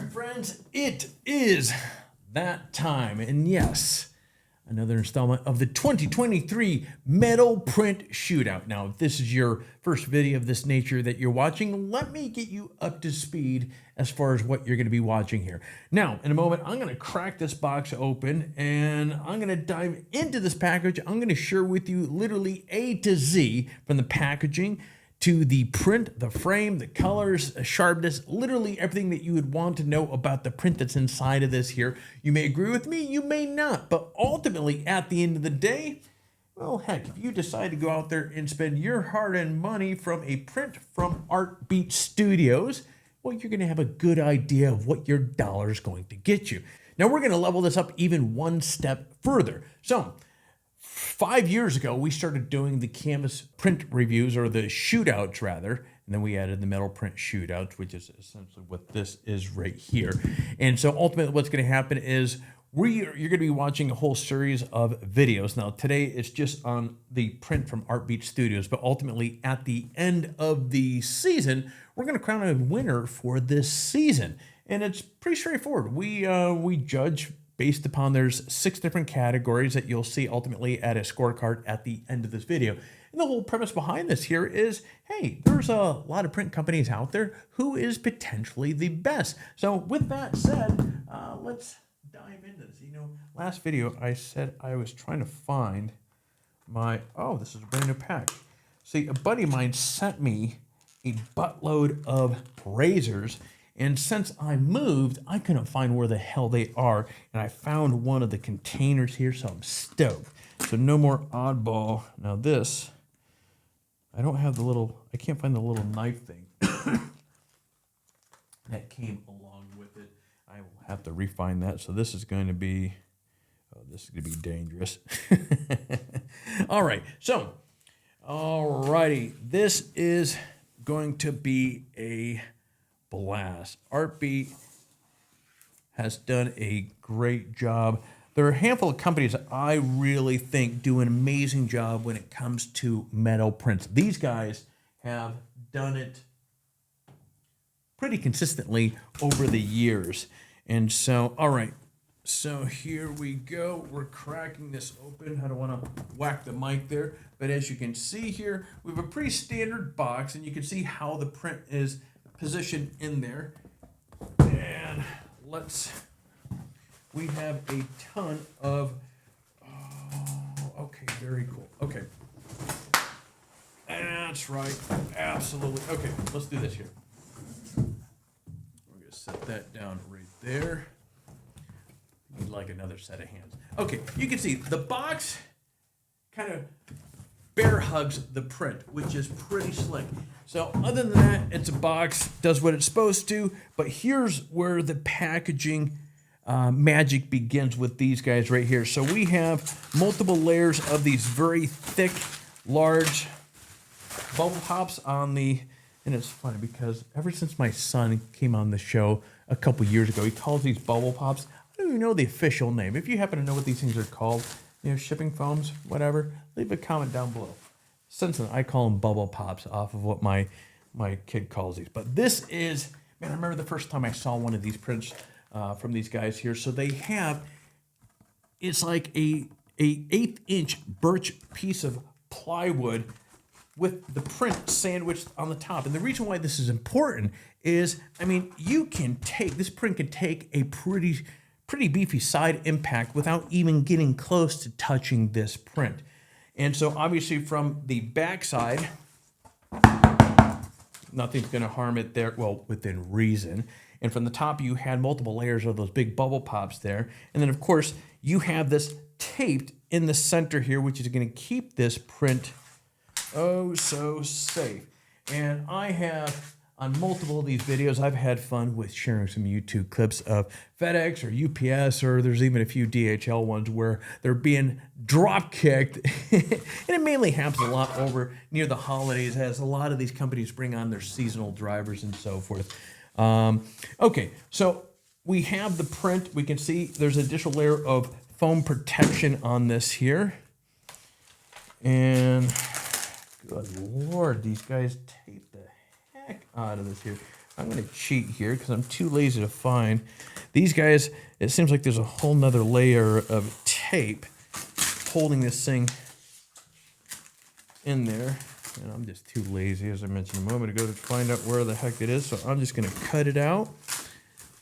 friends, it is that time, and yes, another installment of the 2023 Metal Print Shootout. Now, if this is your first video of this nature that you're watching, let me get you up to speed as far as what you're going to be watching here. Now, in a moment, I'm going to crack this box open, and I'm going to dive into this package. I'm going to share with you literally A to Z, from the packaging to the print, the frame, the colors, the sharpness, literally everything that you would want to know about the print that's inside of this here. You may agree with me, you may not, but ultimately at the end of the day, well, heck, if you decide to go out there and spend your hard-earned money from a print from Artbeat Studios, well, you're going to have a good idea of what your dollar is going to get you. Now, we're going to level this up even one step further. So, 5 years ago, we started doing the canvas print reviews, or the shootouts rather, and then we added the metal print shootouts, which is essentially what this is right here. And so ultimately what's going to happen is you're going to be watching a whole series of videos. Now today it's just on the print from Artbeat Studios, but ultimately at the end of the season, we're going to crown a winner for this season. And it's pretty straightforward. We judge based upon, there's 6 different categories that you'll see ultimately at a scorecard at the end of this video. And the whole premise behind this here is, hey, there's a lot of print companies out there. Who is potentially the best? So with that said, let's dive into this. You know, last video I said I was trying to find my, oh, this is a brand new pack. See, a buddy of mine sent me a buttload of razors, and since I moved, I couldn't find where the hell they are. And I found one of the containers here, so I'm stoked. So no more oddball. Now this, I don't have the little, I can't find the little knife thing that came along with it. I will have to refine that. So this is going to be, oh, this is going to be dangerous. All right, so, all righty. This is going to be a blast. Artbeat has done a great job. There are a handful of companies that I really think do an amazing job when it comes to metal prints. These guys have done it pretty consistently over the years. And so, all right, so here we go. We're cracking this open. I don't want to whack the mic there, but as you can see here, we have a pretty standard box, and you can see how the print is position in there. And we have a ton of, oh, okay, very cool. Okay, that's right, absolutely. Okay, let's do this here. We're gonna set that down right there. Need like another set of hands. Okay, you can see the box kind of bear hugs the print, which is pretty slick. So other than that, it's a box, does what it's supposed to, but here's where the packaging magic begins with these guys right here. So we have multiple layers of these very thick, large bubble pops on the, and it's funny because ever since my son came on the show a couple years ago, he calls these bubble pops, I don't even know the official name. If you happen to know what these things are called, you know, shipping foams, whatever, leave a comment down below. Since then, I call them bubble pops off of what my kid calls these. But this is, man, I remember the first time I saw one of these prints from these guys here. So they have, it's like a 1/8-inch birch piece of plywood with the print sandwiched on the top. And the reason why this is important is, I mean, this print can take a pretty beefy side impact without even getting close to touching this print. And so obviously from the back side, nothing's going to harm it there, well, within reason. And from the top, you had multiple layers of those big bubble pops there. And then of course, you have this taped in the center here, which is going to keep this print oh so safe. And I have, on multiple of these videos, I've had fun with sharing some YouTube clips of FedEx or UPS, or there's even a few DHL ones where they're being drop kicked. And it mainly happens a lot over near the holidays, as a lot of these companies bring on their seasonal drivers and so forth. Okay, so we have the print. We can see there's an additional layer of foam protection on this here. And good Lord, these guys tape the heck out of this here. I'm going to cheat here because I'm too lazy to find. These guys, it seems like there's a whole nother layer of tape holding this thing in there. And I'm just too lazy, as I mentioned a moment ago, to find out where the heck it is. So I'm just going to cut it out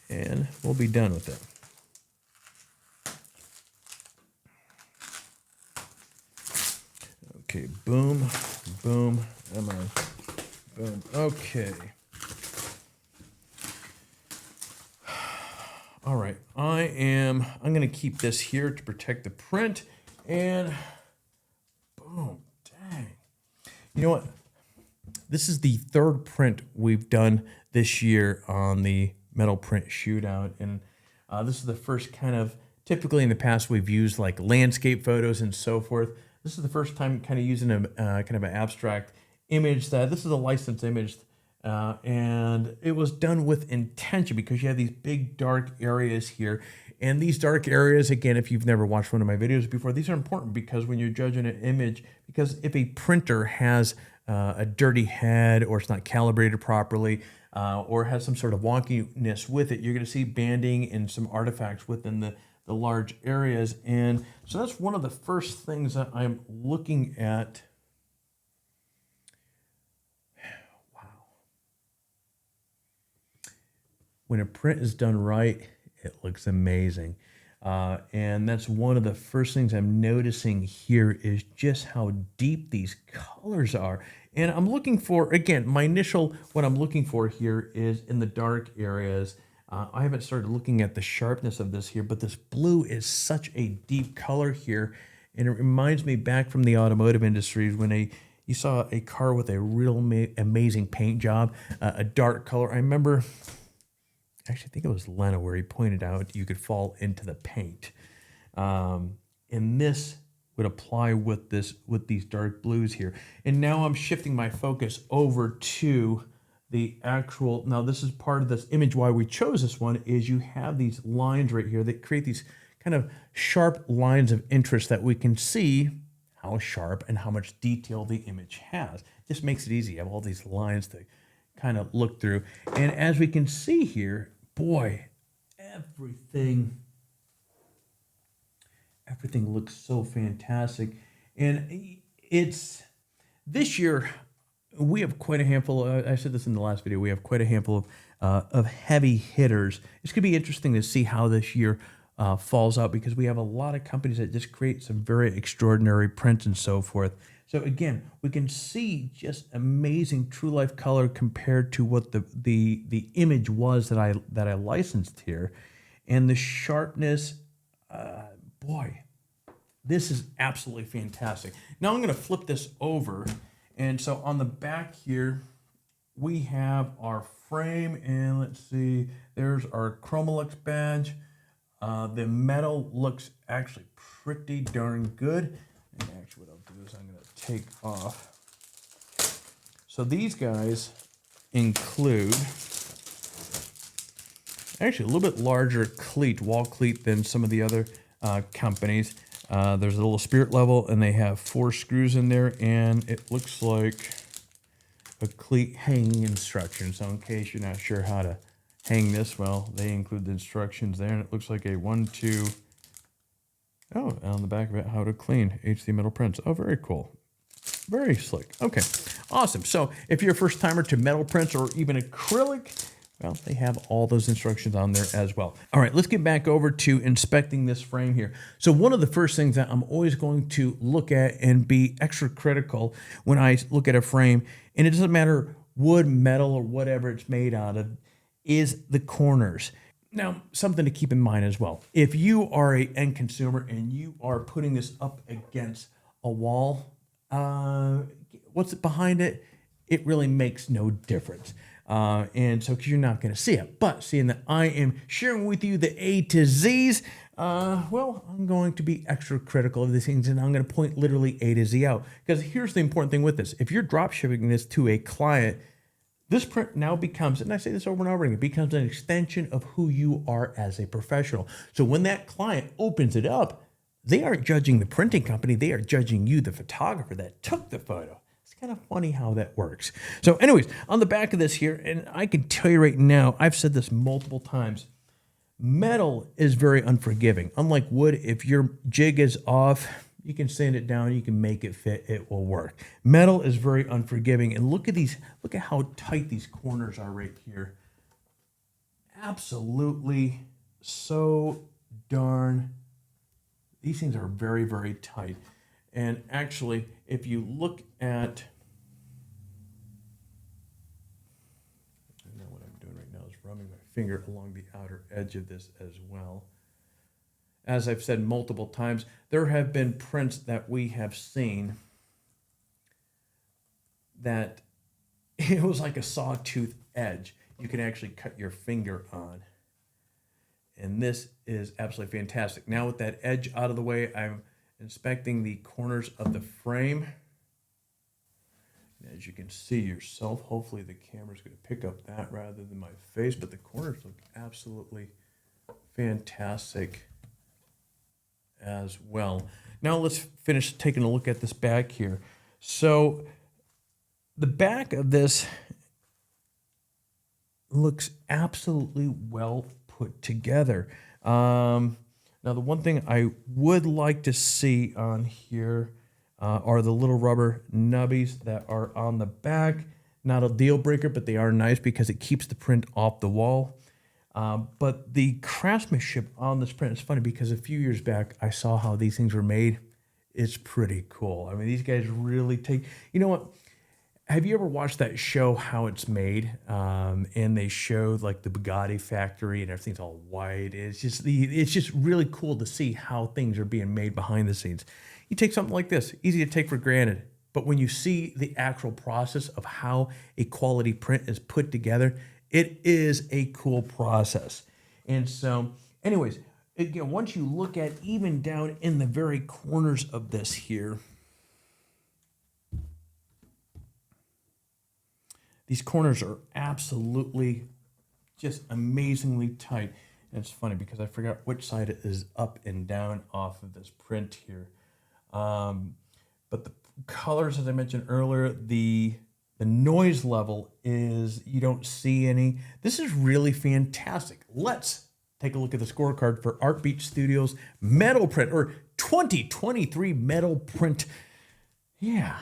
and we'll be done with it. Okay, boom, boom, boom. Okay. All right, I'm going to keep this here to protect the print, and boom, dang. You know what? This is the third print we've done this year on the Metal Print Shootout, and this is the first kind of, typically in the past we've used like landscape photos and so forth. This is the first time kind of using a kind of an abstract image. This is a licensed image. And it was done with intention because you have these big dark areas here. And these dark areas, again, if you've never watched one of my videos before, these are important because when you're judging an image, because if a printer has a dirty head or it's not calibrated properly or has some sort of wonkiness with it, you're going to see banding and some artifacts within the large areas. And so that's one of the first things that I'm looking at. When a print is done right, it looks amazing. And that's one of the first things I'm noticing here is just how deep these colors are. And I'm looking for, again, what I'm looking for here is in the dark areas. I haven't started looking at the sharpness of this here, but this blue is such a deep color here. And it reminds me back from the automotive industry when you saw a car with a real amazing paint job, a dark color. I remember, actually, I think it was Lena where he pointed out you could fall into the paint. And this would apply with these dark blues here. And now I'm shifting my focus over to the actual, now this is part of this image. Why we chose this one is you have these lines right here that create these kind of sharp lines of interest that we can see how sharp and how much detail the image has. Just makes it easy. You have all these lines to kind of look through. And as we can see here, boy, everything looks so fantastic. And it's, this year, we have quite a handful, I said this in the last video, we have quite a handful of heavy hitters. It's going to be interesting to see how this year falls out because we have a lot of companies that just create some very extraordinary prints and so forth. So again, we can see just amazing true life color compared to what the image was that I licensed here. And the sharpness, boy, this is absolutely fantastic. Now I'm going to flip this over. And so on the back here, we have our frame, and let's see, there's our Chromolux badge. The metal looks actually pretty darn good. And actually what I'll do is I'm going to take off. So these guys include actually a little bit larger cleat, wall cleat than some of the other companies. There's a little spirit level and they have 4 screws in there, and it looks like a cleat hanging instruction. So in case you're not sure how to hang this, well, they include the instructions there, and it looks like a 1, 2, oh, on the back of it, how to clean HD metal prints. Oh, very cool. Very slick. Okay, awesome. So if you're a first timer to metal prints or even acrylic, well, they have all those instructions on there as well. All right, let's get back over to inspecting this frame here. So one of the first things that I'm always going to look at and be extra critical when I look at a frame, and it doesn't matter wood, metal, or whatever it's made out of, is the corners. Now, something to keep in mind as well. If you are an end consumer and you are putting this up against a wall, what's behind it? It really makes no difference. And so, because you're not going to see it. But seeing that I am sharing with you the A to Z's, well, I'm going to be extra critical of these things, and I'm going to point literally A to Z out. Because here's the important thing with this. If you're drop shipping this to a client, this print now becomes, and I say this over and over again, it becomes an extension of who you are as a professional. So when that client opens it up, they aren't judging the printing company. They are judging you, the photographer that took the photo. It's It's kind of funny how that works. So anyways, on the back of this here, and I can tell you right now, I've said this multiple times, metal is very unforgiving. Unlike wood, if your jig is off, you can sand it down, you can make it fit, it will work. Metal is very unforgiving. And look at these, look at how tight these corners are right here. Absolutely so darn, these things are very, very tight. And actually, if you look at, I know what I'm doing right now is running my finger along the outer edge of this as well. As I've said multiple times, there have been prints that we have seen that it was like a sawtooth edge. You can actually cut your finger on. And this is absolutely fantastic. Now with that edge out of the way, I'm inspecting the corners of the frame. And as you can see yourself, hopefully the camera's going to pick up that rather than my face, but the corners look absolutely fantastic as well. Now let's finish taking a look at this back here. So the back of this looks absolutely well put together. Now the one thing I would like to see on here are the little rubber nubbies that are on the back. Not a deal breaker, but they are nice because it keeps the print off the wall. But the craftsmanship on this print is funny because a few years back, I saw how these things were made. It's pretty cool. I mean, these guys really take, you know what? Have you ever watched that show, How It's Made? And they showed like the Bugatti factory and everything's all white. It's just really cool to see how things are being made behind the scenes. You take something like this, easy to take for granted. But when you see the actual process of how a quality print is put together, it is a cool process. And so, anyways, again, once you look at even down in the very corners of this here, these corners are absolutely just amazingly tight. And it's funny because I forgot which side it is up and down off of this print here. But the colors, as I mentioned earlier, the noise level is, you don't see any. This is really fantastic. Let's take a look at the scorecard for Artbeat Studios Metal Print, or 2023 Metal Print. Yeah.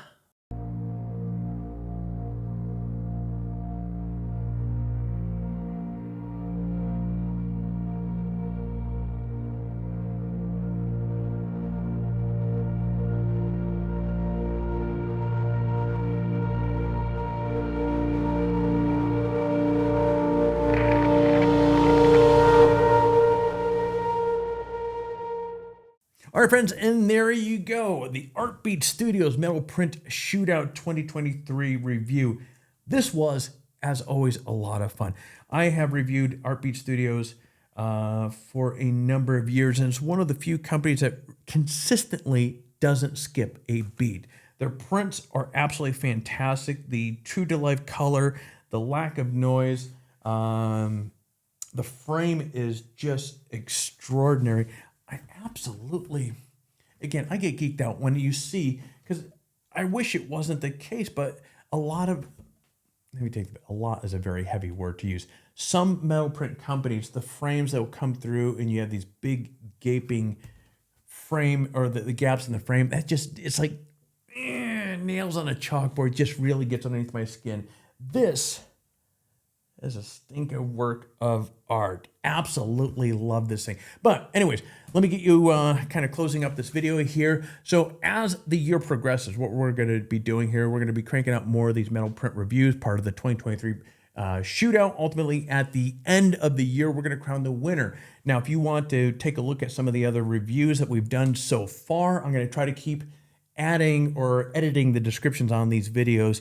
All right, friends, and there you go. The Artbeat Studios Metal Print Shootout 2023 review. This was, as always, a lot of fun. I have reviewed Artbeat Studios for a number of years, and it's one of the few companies that consistently doesn't skip a beat. Their prints are absolutely fantastic. The true-to-life color, the lack of noise, the frame is just extraordinary. I absolutely, again, I get geeked out when you see, because I wish it wasn't the case, but a lot of, let me take, a lot is a very heavy word to use. Some metal print companies, the frames that will come through and you have these big gaping frame, or the gaps in the frame, that just, it's like nails on a chalkboard, just really gets underneath my skin. This is a stinker work of art. Absolutely love this thing. But anyways, let me get you kind of closing up this video here. So as the year progresses, what we're going to be doing here, we're going to be cranking out more of these metal print reviews, part of the 2023 shootout. Ultimately, at the end of the year, we're going to crown the winner. Now, if you want to take a look at some of the other reviews that we've done so far, I'm going to try to keep adding or editing the descriptions on these videos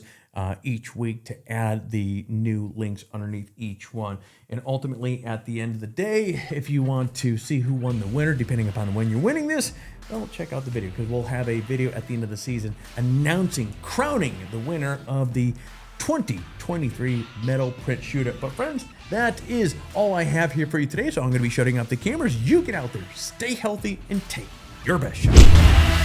each week to add the new links underneath each one. And ultimately, at the end of the day, if you want to see who won the winner, depending upon when you're winning this, well, check out the video, because we'll have a video at the end of the season announcing, crowning the winner of the 2023 Metal Print Shootout. But friends, that is all I have here for you today. So I'm going to be shutting off the cameras. You get out there, stay healthy, and take your best shot.